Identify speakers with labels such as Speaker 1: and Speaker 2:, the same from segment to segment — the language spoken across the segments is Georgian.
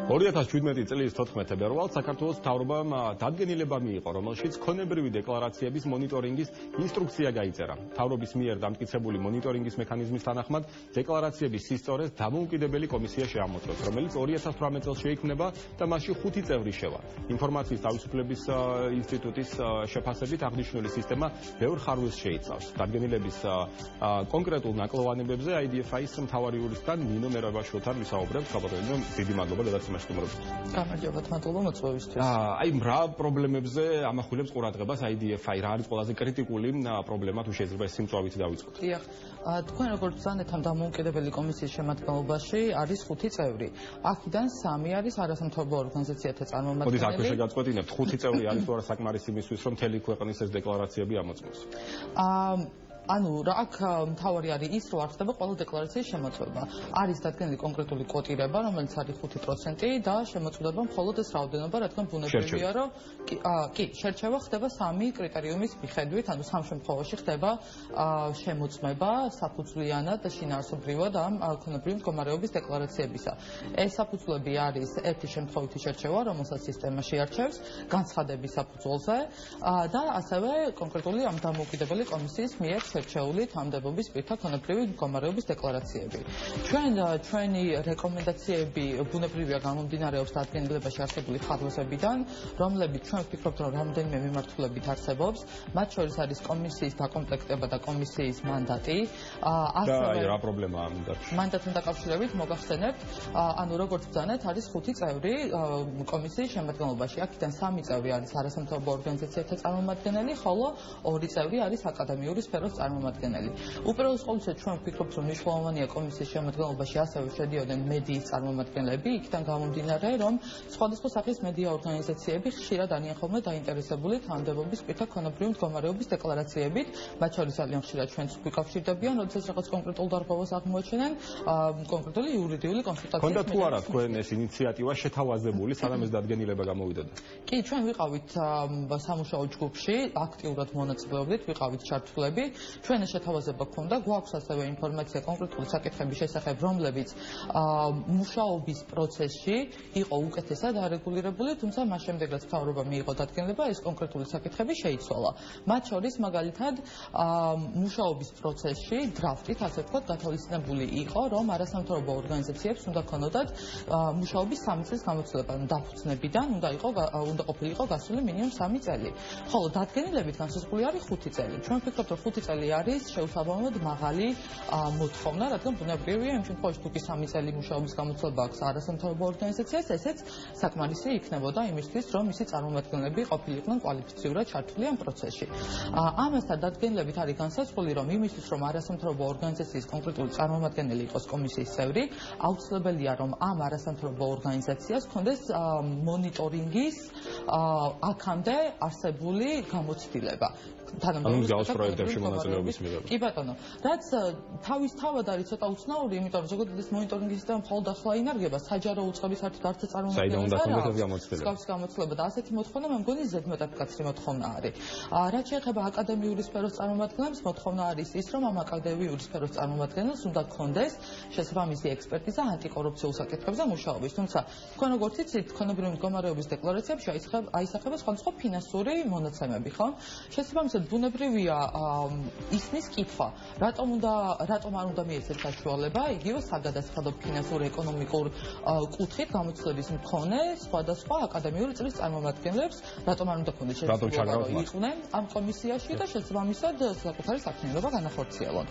Speaker 1: 2017 წლის 14 ფევრალს საქართველოს მთავრობამ დადგენილება მიიღო, რომელშიც ქონებრივი დეკლარაციების მონიტორინგის ინსტრუქცია გაიწერა. მთავრობის მიერ დამტკიცებული მონიტორინგის მექანიზმის თანახმად დეკლარაციების სისწორეს დამოუკიდებელი კომისია შეამოწმებს, რომელიც 2018 წელს შეიქმნება და მასში 5 წევრი შევა. ინფორმაციის თავისუფლების ინსტიტუტის შეფასებით აღნიშნული სისტემა ბევრ ხარვას შეიცავს. დადგენილების კონკრეტულ ნაკლოვანებებზე IDFI-ის მთავარი იურისტთან ნინო მერაბაშვილთან ვისაუბრებთ. გაბატონებო, დიდი მადლობა დედაცემაში სტუმრობისთვის.
Speaker 2: გამარჯობათ, მადლობა მოწვევისთვის.
Speaker 1: აი, რა პრობლემებზე ამახვილებს ყურადღებას IDFI, რა არის ყველაზე კრიტიკული პრობლემა, თუ შეიძლება ეს სიმწვავით დავიწყოთ?
Speaker 2: დიახ, თქვენ როგორც ზანეთ ამ დამოუკიდებელი კომისიის შემადგენლობაში არის 5 წევრი. აქედან 3 არის არასამთავრობო ორგანიზაციათა წარმომადგენლები.
Speaker 1: მოდი აქ შეგაწყვეტინებთ, 5 წევრი არის თუ არა საკმარისი იმისთვის, რომ მთელი ქვეყნის ეს დეკლარაციები ამოწმოს?
Speaker 2: ანუ აქ მთავარი არის ის, რომ არ ხდება ყველა დეკლარაციის შემოწმება. არის დადგენილი კონკრეტული კვოტირება, რომელიც არის 5% და შემოწმდება მხოლოდ ეს რაოდენობა, რადგან ბუნებრივია, რომ კი, შერჩევა ხდება 3 კრიტერიუმის მიხედვით, ანუ 3 შემთხვევაში ხდება შემოწმება საფუძვლიანად და შინაარსობრივად ამ ქონებრივი მდგომარეობის დეკლარაციებისა. ეს საფუძვლები არის ერთი შემთხვევითი შერჩევა, რომელსაც სისტემა შეარჩევს განცხადების საფუძველზე და ასევე კონკრეტული ამ დამოუკიდებელი კომისიის მიერ შერჩეული თანამდებობის პირთა ქონებრივი მდგომარეობის დეკლარაციები. ჩვენი რეკომენდაციები ბუნებრივია გამომდინარეობს დადგენილებაში არსებული ხარვასებიდან, რომლებიც ჩვენ ვფიქრობთ, რომ რამდენიმე მიმართულებით არსებობს. მათ შორის არის კომისიის დაკომპლექტება და კომისიის მანდატი.
Speaker 1: და რა პრობლემაა ამ დარგში?
Speaker 2: მანდატთან დაკავშირებით მოგახსენებთ, ანუ როგორც ბრძანეთ, არის 5 წევრი კომისიის შემადგენლობაში. აქედან 3 წევრი არის არასამთავრობო ორგანიზაციათა წარმომადგენელი, ხოლო 2 წევრი არის აკადემიური სფეროს წარმომადგენელი. უპირველეს ყოვლისა ჩვენ ვფიქრობთ, რომ მნიშვნელოვანია კომისიის შემადგენლობაში ასევე შედიოდნენ მედიის წარმომადგენლები, იქიდან გამომდინარე, რომ სხვადასხვა სახის მედია ორგანიზაციები ხშირად არიან ხოლმე დაინტერესებული თანამდებობის პირთა ქონებრივი მდგომარეობის დეკლარაციებით, მათ შორის ძალიან ხშირად ჩვენც გვიკავშირდებიან, როდესაც რაღაც კონკრეტულ დარღვევას აღმოაჩენენ, კონკრეტული იურიდიული კონსულტაციის.
Speaker 1: ქონდა თუ არა თქვენ ეს ინიციატივა შეთავაზებული, სანამ ეს დადგენილება გამოვიდოდა?
Speaker 2: კი, ჩვენ ვიყავით სამუშაო ჯგუფში, აქტიურად მონაწილეობდით, ვიყავით ჩართულები. ჩვენ ეს შეთავაზება გქონდა, გვაქვს ასევე ინფორმაცია კონკრეტული საკითხების შესახებ, რომლებიც მუშაობის პროცესში იყო უკეთესად არეგულირებული, თუმცა მას შემდეგ რაც მთავრობა მიიღო დადგენილება, ეს კონკრეტული საკითხები შეიცვალა. მათ შორის მაგალითად მუშაობის პროცესში დრაფტით, ასე ვთქვათ, გათავისუფლებული იყო, რომ არასამთავრობო ორგანიზაციებს უნდა ქონოდათ მუშაობის 3 წლის გამოცდილება, დაფუძნებიდან უნდა ყოფილიყო გასული მინიმუმ 3 წელი. ხოლო დადგენილებით განსაზღვრული არის 5 წელი. ჩვენ ვფიქრობთ, რომ 5 წელი არის შეუსაბამოდ მაღალი მოთხოვნა, რადგან ბუნებრივია იმ შემთხვევაში თუ კი 3 წელი მუშაობის გამოცდილება აქვს არასამთავრობო ორგანიზაციას, ესეც საკმარისი იქნებოდა იმისთვის, რომ მისი წარმომადგენლები ყოფილიყვნენ კვალიფიციურად ჩართული ამ პროცესში. ამასთან დადგენილებით არის განსაზღვრული, რომ იმისთვის, რომ არასამთავრობო ორგანიზაციის კონკრეტული წარმომადგენელი იყოს კომისიის წევრი, აუცილებელია, რომ ამ არასამთავრობო ორგანიზაციას ჰქონდეს მონიტორინგის აქამდე არსებული გამოცდილება.
Speaker 1: ანუ მსგავს პროექტებში მონაწილეობის მიღება.
Speaker 2: კი ბატონო, რაც თავისთავად არის ცოტა უცნაური, იმიტომ რომ ზოგადად ეს მონიტორინგის სისტემა მხოლოდ ახლა ინარგება, საჯარო უწყების საერთოდ არც
Speaker 1: საიდან უნდა ქონდეს ეს გამოცდილება.
Speaker 2: მსგავსი გამოცდილება და ასეთი მოთხოვნა მე მგონი ზედმეტად მკაცრი მოთხოვნა არის. რაც შეეხება აკადემიური სფეროს წარმომადგენლებს, მოთხოვნა არის ის, რომ ამ აკადემიური სფეროს წარმომადგენელს უნდა ქონდეს შესაბამისი ექსპერტიზა ანტიკორუფციულ საკითხებზე მუშაობის. თუმცა თქვენ როგორც იცით, ქონებრივი მდგომარეობის დეკლარაციებში აისახება სხვადასხვა ფინანსური მონაცემები, ხო? შესაბამისად ბუნებრივია ისმის კითხვა, რატომ არ უნდა მიეცეთ საშუალება იგივე საგადასახადო ფინანსურ ეკონომიკურ კუთხით გამოცდილების მქონე სხვადასხვა აკადემიური წრის წარმომადგენლებს, რატომ არ უნდა ქონდეს შესაძლებლობა იყვნენ ამ კომისიაში და შესაბამისად საკუთარი საქმიანობა განახორციელონ.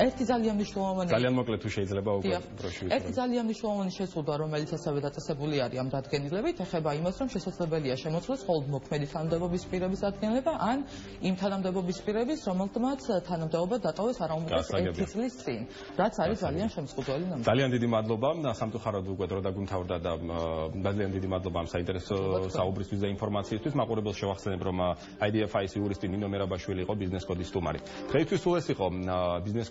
Speaker 2: ერთი ძალიან მნიშვნელოვანი
Speaker 1: ძალიან მოკლედ თუ შეიძლება უკვე ბროშური.
Speaker 2: ერთი ძალიან მნიშვნელოვანი შეზღუდვა, რომელიც ასევე დაწესებული არის ამ დადგენილებით, ეხება იმას, რომ შესაძლებელია შემოწმოს მხოლოდ მოქმედი თანამდებობის პირების დადგენილება ან იმ თანამდებობის პირების, რომელთაც თანამდებობა დატოვეს არა უმეტეს 1 წლის წინ, რაც არის ძალიან შემსწავლელი ნამდვილად.
Speaker 1: ძალიან დიდი მადლობა სამწუხაროდ უკვე დრო დაგუმთავრდა და ძალიან დიდი მადლობა ამ საინტერესო საუბრისთვის და ინფორმაციისთვის. მაყურებელს შევახსენებ, რომ IDFI-ის იურისტი ნინო მერაბაშვილი იყო ბიზნეს კოდის სტუმარი. დღეისთვის სულ ეს იყო ბიზნეს